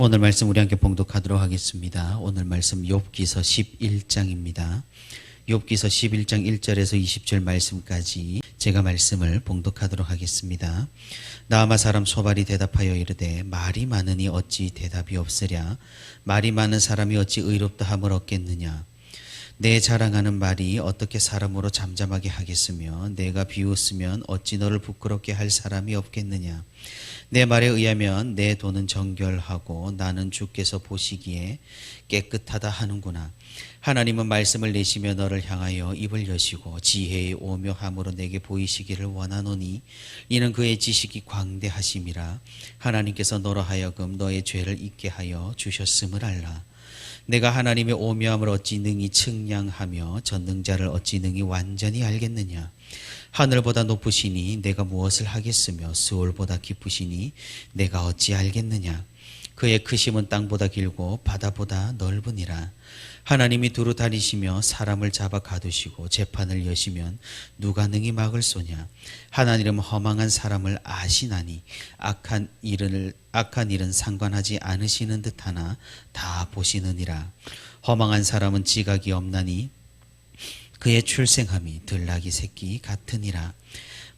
오늘 말씀 우리 함께 봉독하도록 하겠습니다. 오늘 말씀 욥기서 11장입니다. 욥기서 11장 1절에서 20절 말씀까지 제가 말씀을 봉독하도록 하겠습니다. 나아마 사람 소발이 대답하여 이르되 말이 많으니 어찌 대답이 없으랴. 말이 많은 사람이 어찌 의롭다 함을 얻겠느냐. 내 자랑하는 말이 어떻게 사람으로 잠잠하게 하겠으며 내가 비웃으면 어찌 너를 부끄럽게 할 사람이 없겠느냐. 내 말에 의하면 내 돈은 정결하고 나는 주께서 보시기에 깨끗하다 하는구나. 하나님은 말씀을 내시며 너를 향하여 입을 여시고 지혜의 오묘함으로 내게 보이시기를 원하노니 이는 그의 지식이 광대하심이라. 하나님께서 너로 하여금 너의 죄를 잊게 하여 주셨음을 알라. 내가 하나님의 오묘함을 어찌 능히 측량하며 전능자를 어찌 능히 완전히 알겠느냐. 하늘보다 높으시니 내가 무엇을 하겠으며 스올보다 깊으시니 내가 어찌 알겠느냐. 그의 크심은 땅보다 길고 바다보다 넓으니라. 하나님이 두루 다니시며 사람을 잡아 가두시고 재판을 여시면 누가 능히 막을 소냐. 하나님은 허망한 사람을 아시나니 악한 일은 상관하지 않으시는 듯하나 다 보시느니라. 허망한 사람은 지각이 없나니 그의 출생함이 들나귀 새끼 같으니라.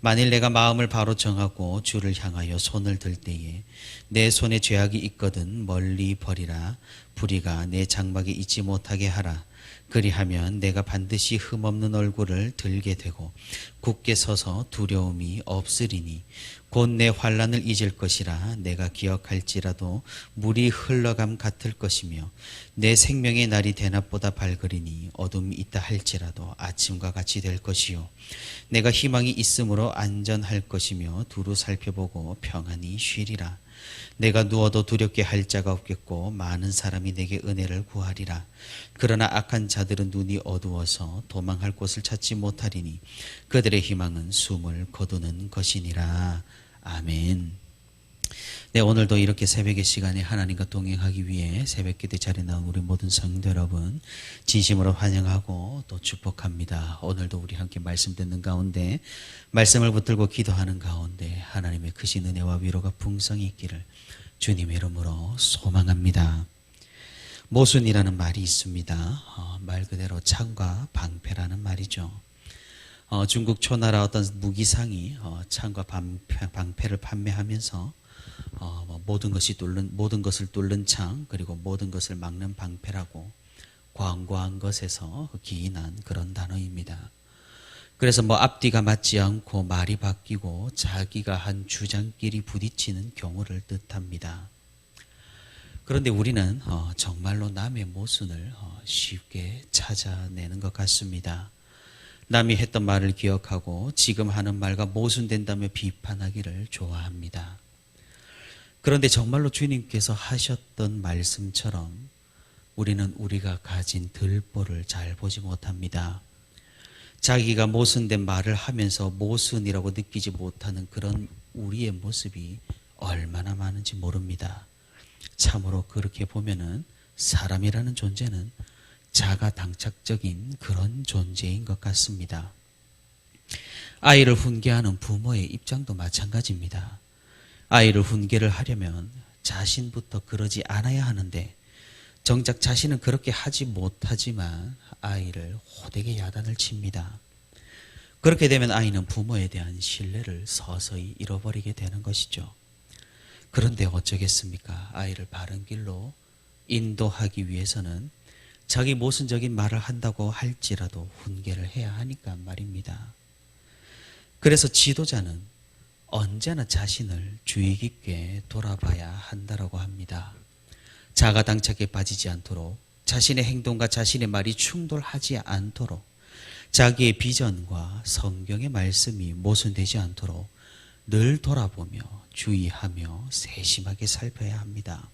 만일 내가 마음을 바로 정하고 주를 향하여 손을 들 때에 내 손에 죄악이 있거든 멀리 버리라. 불의가 내 장막에 있지 못하게 하라. 그리하면 내가 반드시 흠없는 얼굴을 들게 되고 굳게 서서 두려움이 없으리니 곧 내 환난을 잊을 것이라. 내가 기억할지라도 물이 흘러감 같을 것이며 내 생명의 날이 대낮보다 밝으리니 어둠이 있다 할지라도 아침과 같이 될 것이요. 내가 희망이 있으므로 안전할 것이며 두루 살펴보고 평안히 쉬리라. 내가 누워도 두렵게 할 자가 없겠고 많은 사람이 내게 은혜를 구하리라. 그러나 악한 자들은 눈이 어두워서 도망할 곳을 찾지 못하리니 그들의 희망은 숨을 거두는 것이니라. 아멘. 네, 오늘도 이렇게 새벽의 시간에 하나님과 동행하기 위해 새벽기도 자리에 나온 우리 모든 성도 여러분 진심으로 환영하고 또 축복합니다. 오늘도 우리 함께 말씀 듣는 가운데 말씀을 붙들고 기도하는 가운데 하나님의 크신 은혜와 위로가 풍성히 있기를 주님의 이름으로 소망합니다. 모순이라는 말이 있습니다. 말 그대로 창과 방패라는 말이죠. 중국 초나라 어떤 무기상이 창과 방패를 판매하면서 모든 것을 뚫는 창 그리고 모든 것을 막는 방패라고 광고한 것에서 기인한 그런 단어입니다. 그래서 앞뒤가 맞지 않고 말이 바뀌고 자기가 한 주장끼리 부딪히는 경우를 뜻합니다. 그런데 우리는 정말로 남의 모순을 쉽게 찾아내는 것 같습니다. 남이 했던 말을 기억하고 지금 하는 말과 모순된다며 비판하기를 좋아합니다. 그런데 정말로 주님께서 하셨던 말씀처럼 우리는 우리가 가진 들보를 잘 보지 못합니다. 자기가 모순된 말을 하면서 모순이라고 느끼지 못하는 그런 우리의 모습이 얼마나 많은지 모릅니다. 참으로 그렇게 보면은 사람이라는 존재는 자가당착적인 그런 존재인 것 같습니다. 아이를 훈계하는 부모의 입장도 마찬가지입니다. 아이를 훈계를 하려면 자신부터 그러지 않아야 하는데 정작 자신은 그렇게 하지 못하지만 아이를 호되게 야단을 칩니다. 그렇게 되면 아이는 부모에 대한 신뢰를 서서히 잃어버리게 되는 것이죠. 그런데 어쩌겠습니까? 아이를 바른 길로 인도하기 위해서는 자기 모순적인 말을 한다고 할지라도 훈계를 해야 하니까 말입니다. 그래서 지도자는 언제나 자신을 주의 깊게 돌아봐야 한다라고 합니다. 자가당착에 빠지지 않도록 자신의 행동과 자신의 말이 충돌하지 않도록 자기의 비전과 성경의 말씀이 모순되지 않도록 늘 돌아보며 주의하며 세심하게 살펴야 합니다.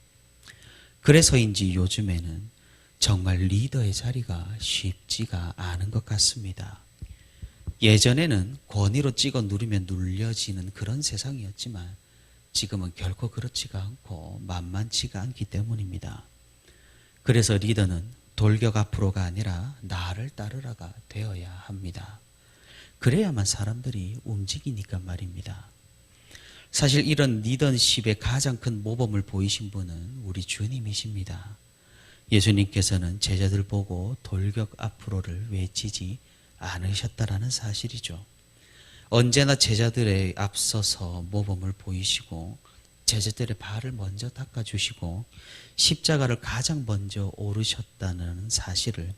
그래서인지 요즘에는 정말 리더의 자리가 쉽지가 않은 것 같습니다. 예전에는 권위로 찍어 누르면 눌려지는 그런 세상이었지만 지금은 결코 그렇지가 않고 만만치가 않기 때문입니다. 그래서 리더는 돌격 앞으로가 아니라 나를 따르라가 되어야 합니다. 그래야만 사람들이 움직이니까 말입니다. 사실 이런 리더십의 가장 큰 모범을 보이신 분은 우리 주님이십니다. 예수님께서는 제자들 보고 돌격 앞으로를 외치지 않으셨다라는 사실이죠. 언제나 제자들에 앞서서 모범을 보이시고 제자들의 발을 먼저 닦아주시고 십자가를 가장 먼저 오르셨다는 사실을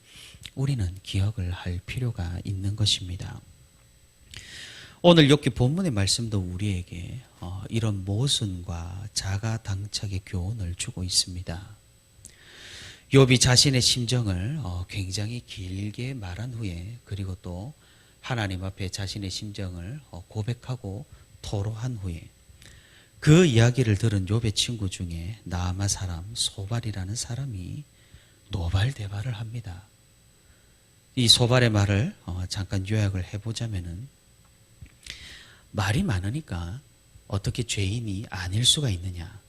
우리는 기억을 할 필요가 있는 것입니다. 오늘 욥기 본문의 말씀도 우리에게 이런 모순과 자가당착의 교훈을 주고 있습니다. 욥이 자신의 심정을 굉장히 길게 말한 후에 그리고 또 하나님 앞에 자신의 심정을 고백하고 토로한 후에 그 이야기를 들은 욥의 친구 중에 나아마 사람 소발이라는 사람이 노발대발을 합니다. 이 소발의 말을 잠깐 요약을 해보자면은 말이 많으니까 어떻게 죄인이 아닐 수가 있느냐.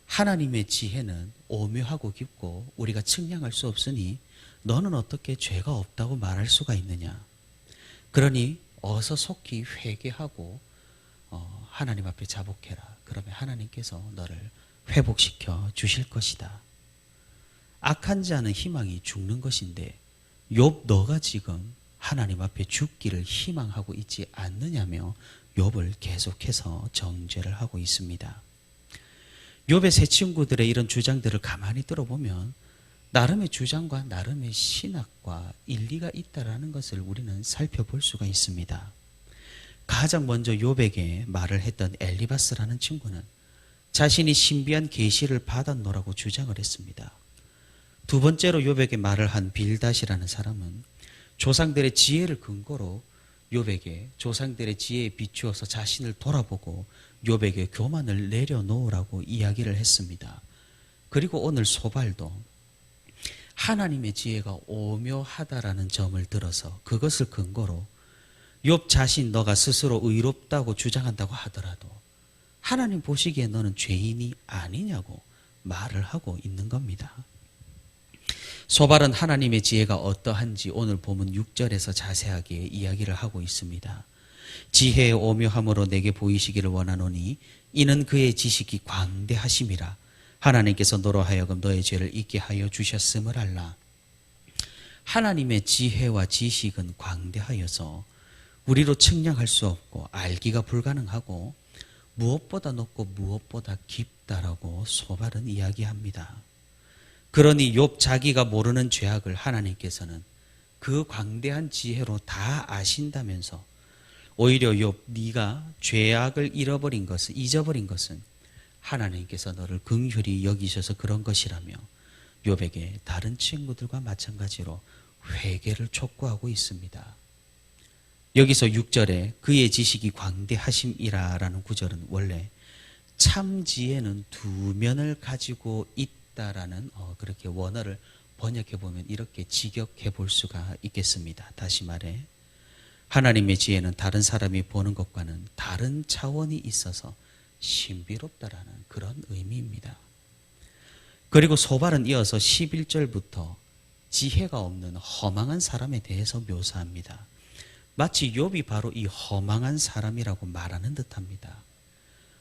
하나님의 지혜는 오묘하고 깊고 우리가 측량할 수 없으니 너는 어떻게 죄가 없다고 말할 수가 있느냐. 그러니 어서 속히 회개하고 하나님 앞에 자복해라. 그러면 하나님께서 너를 회복시켜 주실 것이다. 악한 자는 희망이 죽는 것인데 욥 너가 지금 하나님 앞에 죽기를 희망하고 있지 않느냐며 욥을 계속해서 정죄를 하고 있습니다. 욥의 세 친구들의 이런 주장들을 가만히 들어보면 나름의 주장과 나름의 신학과 일리가 있다라는 것을 우리는 살펴볼 수가 있습니다. 가장 먼저 욥에게 말을 했던 엘리바스라는 친구는 자신이 신비한 계시를 받았노라고 주장을 했습니다. 두 번째로 욥에게 말을 한 빌닷이라는 사람은 조상들의 지혜를 근거로 욥에게 조상들의 지혜에 비추어서 자신을 돌아보고 욥에게 교만을 내려놓으라고 이야기를 했습니다. 그리고 오늘 소발도 하나님의 지혜가 오묘하다라는 점을 들어서 그것을 근거로 욥 자신 너가 스스로 의롭다고 주장한다고 하더라도 하나님 보시기에 너는 죄인이 아니냐고 말을 하고 있는 겁니다. 소발은 하나님의 지혜가 어떠한지 오늘 본문 6절에서 자세하게 이야기를 하고 있습니다. 지혜의 오묘함으로 내게 보이시기를 원하노니 이는 그의 지식이 광대하심이라. 하나님께서 너로 하여금 너의 죄를 잊게 하여 주셨음을 알라. 하나님의 지혜와 지식은 광대하여서 우리로 측량할 수 없고 알기가 불가능하고 무엇보다 높고 무엇보다 깊다라고 소발은 이야기합니다. 그러니 욥 자기가 모르는 죄악을 하나님께서는 그 광대한 지혜로 다 아신다면서 오히려 욥 네가 죄악을 잊어버린 것은 하나님께서 너를 긍휼히 여기셔서 그런 것이라며 욥에게 다른 친구들과 마찬가지로 회개를 촉구하고 있습니다. 여기서 6절에 그의 지식이 광대하심이라라는 구절은 원래 참 지혜는 두 면을 가지고 있다라는 그렇게 원어를 번역해 보면 이렇게 직역해 볼 수가 있겠습니다. 다시 말해 하나님의 지혜는 다른 사람이 보는 것과는 다른 차원이 있어서 신비롭다라는 그런 의미입니다. 그리고 소발은 이어서 11절부터 지혜가 없는 허망한 사람에 대해서 묘사합니다. 마치 욥이 바로 이 허망한 사람이라고 말하는 듯합니다.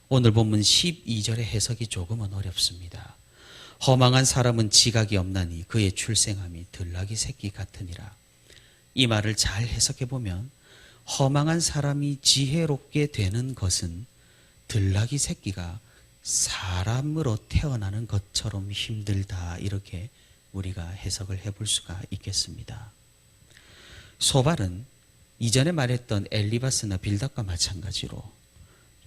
오늘 본문 12절의 해석이 조금은 어렵습니다. 허망한 사람은 지각이 없나니 그의 출생함이 들나귀 새끼 같으니라. 이 말을 잘 해석해 보면 허망한 사람이 지혜롭게 되는 것은 들나귀 새끼가 사람으로 태어나는 것처럼 힘들다, 이렇게 우리가 해석을 해볼 수가 있겠습니다. 소발은 이전에 말했던 엘리바스나 빌닷과 마찬가지로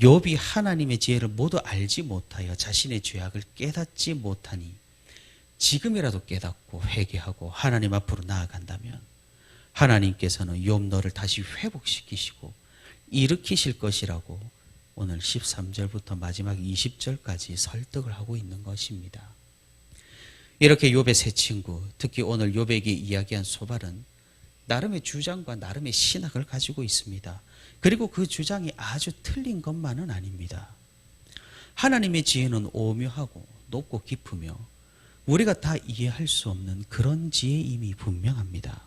욥이 하나님의 지혜를 모두 알지 못하여 자신의 죄악을 깨닫지 못하니 지금이라도 깨닫고 회개하고 하나님 앞으로 나아간다면 하나님께서는 욥 너를 다시 회복시키시고 일으키실 것이라고 오늘 13절부터 마지막 20절까지 설득을 하고 있는 것입니다. 이렇게 욥의 세 친구, 특히 오늘 욥에게 이야기한 소발은 나름의 주장과 나름의 신학을 가지고 있습니다. 그리고 그 주장이 아주 틀린 것만은 아닙니다. 하나님의 지혜는 오묘하고 높고 깊으며 우리가 다 이해할 수 없는 그런 지혜임이 분명합니다.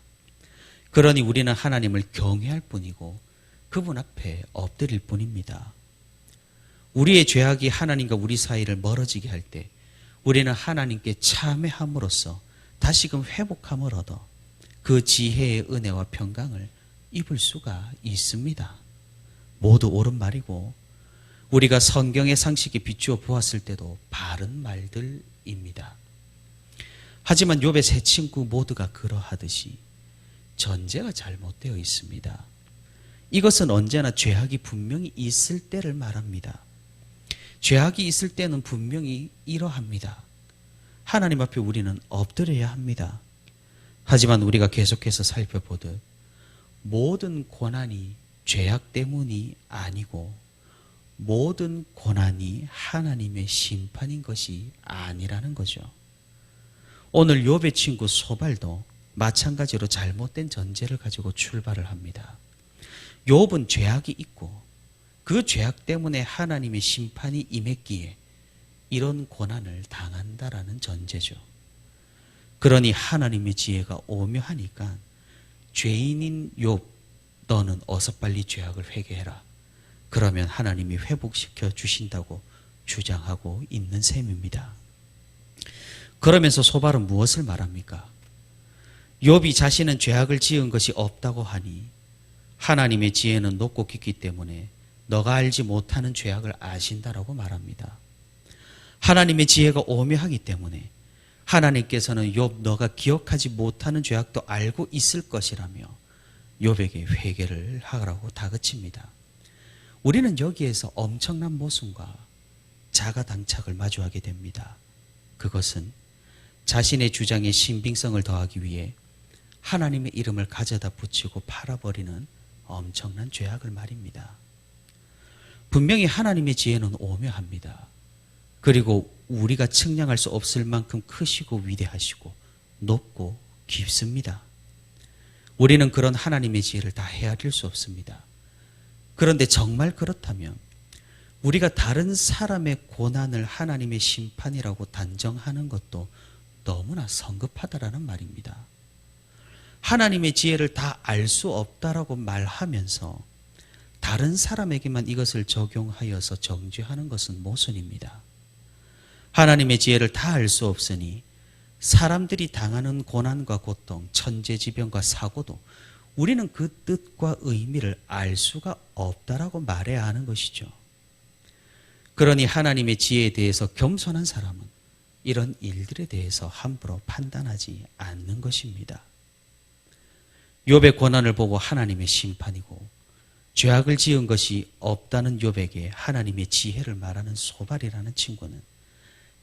그러니 우리는 하나님을 경외할 뿐이고 그분 앞에 엎드릴 뿐입니다. 우리의 죄악이 하나님과 우리 사이를 멀어지게 할 때 우리는 하나님께 참회함으로써 다시금 회복함을 얻어 그 지혜의 은혜와 평강을 입을 수가 있습니다. 모두 옳은 말이고 우리가 성경의 상식에 비추어 보았을 때도 바른 말들입니다. 하지만 욥의 세 친구 모두가 그러하듯이 전제가 잘못되어 있습니다. 이것은 언제나 죄악이 분명히 있을 때를 말합니다. 죄악이 있을 때는 분명히 이러합니다. 하나님 앞에 우리는 엎드려야 합니다. 하지만 우리가 계속해서 살펴보듯 모든 고난이 죄악 때문이 아니고 모든 고난이 하나님의 심판인 것이 아니라는 거죠. 오늘 욥의 친구 소발도 마찬가지로 잘못된 전제를 가지고 출발을 합니다. 욥은 죄악이 있고 그 죄악 때문에 하나님의 심판이 임했기에 이런 고난을 당한다라는 전제죠. 그러니 하나님의 지혜가 오묘하니까 죄인인 욥, 너는 어서 빨리 죄악을 회개해라. 그러면 하나님이 회복시켜 주신다고 주장하고 있는 셈입니다. 그러면서 소발은 무엇을 말합니까? 욥이 자신은 죄악을 지은 것이 없다고 하니 하나님의 지혜는 높고 깊기 때문에 너가 알지 못하는 죄악을 아신다라고 말합니다. 하나님의 지혜가 오묘하기 때문에 하나님께서는 욥 너가 기억하지 못하는 죄악도 알고 있을 것이라며 욥에게 회개를 하라고 다그칩니다. 우리는 여기에서 엄청난 모순과 자가당착을 마주하게 됩니다. 그것은 자신의 주장에 신빙성을 더하기 위해 하나님의 이름을 가져다 붙이고 팔아버리는 엄청난 죄악을 말입니다. 분명히 하나님의 지혜는 오묘합니다. 그리고 우리가 측량할 수 없을 만큼 크시고 위대하시고 높고 깊습니다. 우리는 그런 하나님의 지혜를 다 헤아릴 수 없습니다. 그런데 정말 그렇다면 우리가 다른 사람의 고난을 하나님의 심판이라고 단정하는 것도 너무나 성급하다라는 말입니다. 하나님의 지혜를 다 알 수 없다라고 말하면서 다른 사람에게만 이것을 적용하여서 정죄하는 것은 모순입니다. 하나님의 지혜를 다 알 수 없으니 사람들이 당하는 고난과 고통, 천재지변과 사고도 우리는 그 뜻과 의미를 알 수가 없다라고 말해야 하는 것이죠. 그러니 하나님의 지혜에 대해서 겸손한 사람은 이런 일들에 대해서 함부로 판단하지 않는 것입니다. 욥의 고난을 보고 하나님의 심판이고 죄악을 지은 것이 없다는 욥에게 하나님의 지혜를 말하는 소발이라는 친구는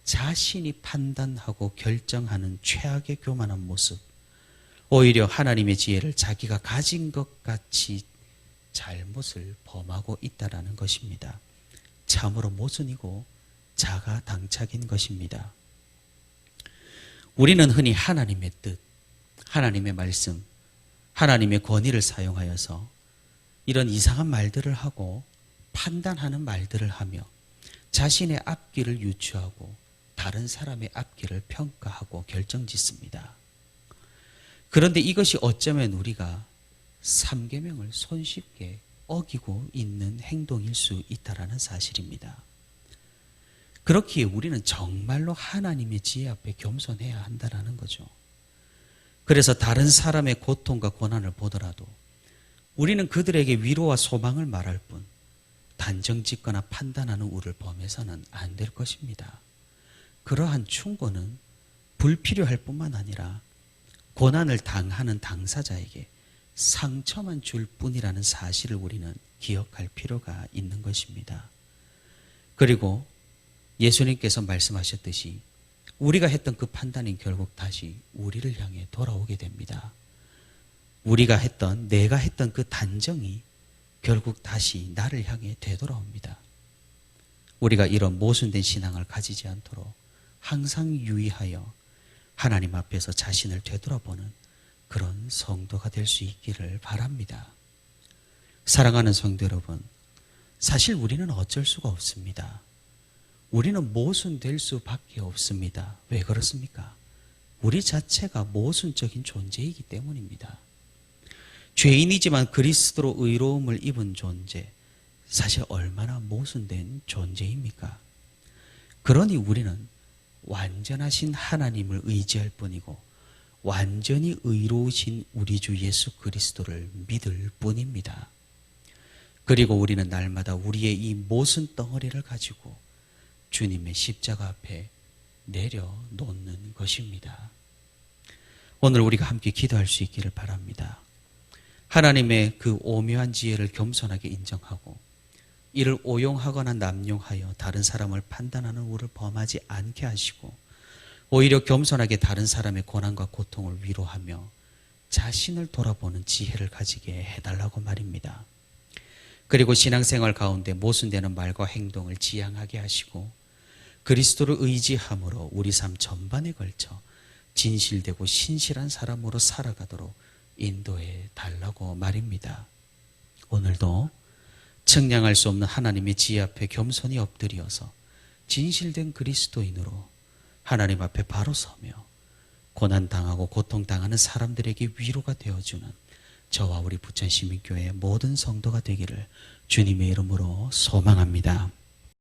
자신이 판단하고 결정하는 최악의 교만한 모습, 오히려 하나님의 지혜를 자기가 가진 것 같이 잘못을 범하고 있다라는 것입니다. 참으로 모순이고 자가당착인 것입니다. 우리는 흔히 하나님의 뜻, 하나님의 말씀, 하나님의 권위를 사용하여서 이런 이상한 말들을 하고 판단하는 말들을 하며 자신의 앞길을 유추하고 다른 사람의 앞길을 평가하고 결정짓습니다. 그런데 이것이 어쩌면 우리가 3계명을 손쉽게 어기고 있는 행동일 수 있다라는 사실입니다. 그렇기에 우리는 정말로 하나님의 지혜 앞에 겸손해야 한다라는 거죠. 그래서 다른 사람의 고통과 고난을 보더라도 우리는 그들에게 위로와 소망을 말할 뿐 단정짓거나 판단하는 우를 범해서는 안 될 것입니다. 그러한 충고는 불필요할 뿐만 아니라 고난을 당하는 당사자에게 상처만 줄 뿐이라는 사실을 우리는 기억할 필요가 있는 것입니다. 그리고 예수님께서 말씀하셨듯이 우리가 했던 그 판단이 결국 다시 우리를 향해 돌아오게 됩니다. 내가 했던 그 단정이 결국 다시 나를 향해 되돌아옵니다. 우리가 이런 모순된 신앙을 가지지 않도록 항상 유의하여 하나님 앞에서 자신을 되돌아보는 그런 성도가 될 수 있기를 바랍니다. 사랑하는 성도 여러분, 사실 우리는 어쩔 수가 없습니다. 우리는 모순될 수밖에 없습니다. 왜 그렇습니까? 우리 자체가 모순적인 존재이기 때문입니다. 죄인이지만 그리스도로 의로움을 입은 존재, 사실 얼마나 모순된 존재입니까? 그러니 우리는 완전하신 하나님을 의지할 뿐이고 완전히 의로우신 우리 주 예수 그리스도를 믿을 뿐입니다. 그리고 우리는 날마다 우리의 이 모순 덩어리를 가지고 주님의 십자가 앞에 내려놓는 것입니다. 오늘 우리가 함께 기도할 수 있기를 바랍니다. 하나님의 그 오묘한 지혜를 겸손하게 인정하고 이를 오용하거나 남용하여 다른 사람을 판단하는 우를 범하지 않게 하시고 오히려 겸손하게 다른 사람의 고난과 고통을 위로하며 자신을 돌아보는 지혜를 가지게 해달라고 말입니다. 그리고 신앙생활 가운데 모순되는 말과 행동을 지양하게 하시고 그리스도를 의지함으로 우리 삶 전반에 걸쳐 진실되고 신실한 사람으로 살아가도록 인도해 달라고 말입니다. 오늘도 측량할 수 없는 하나님의 지혜 앞에 겸손히 엎드려서 진실된 그리스도인으로 하나님 앞에 바로 서며 고난당하고 고통당하는 사람들에게 위로가 되어주는 저와 우리 부천시민교회의 모든 성도가 되기를 주님의 이름으로 소망합니다.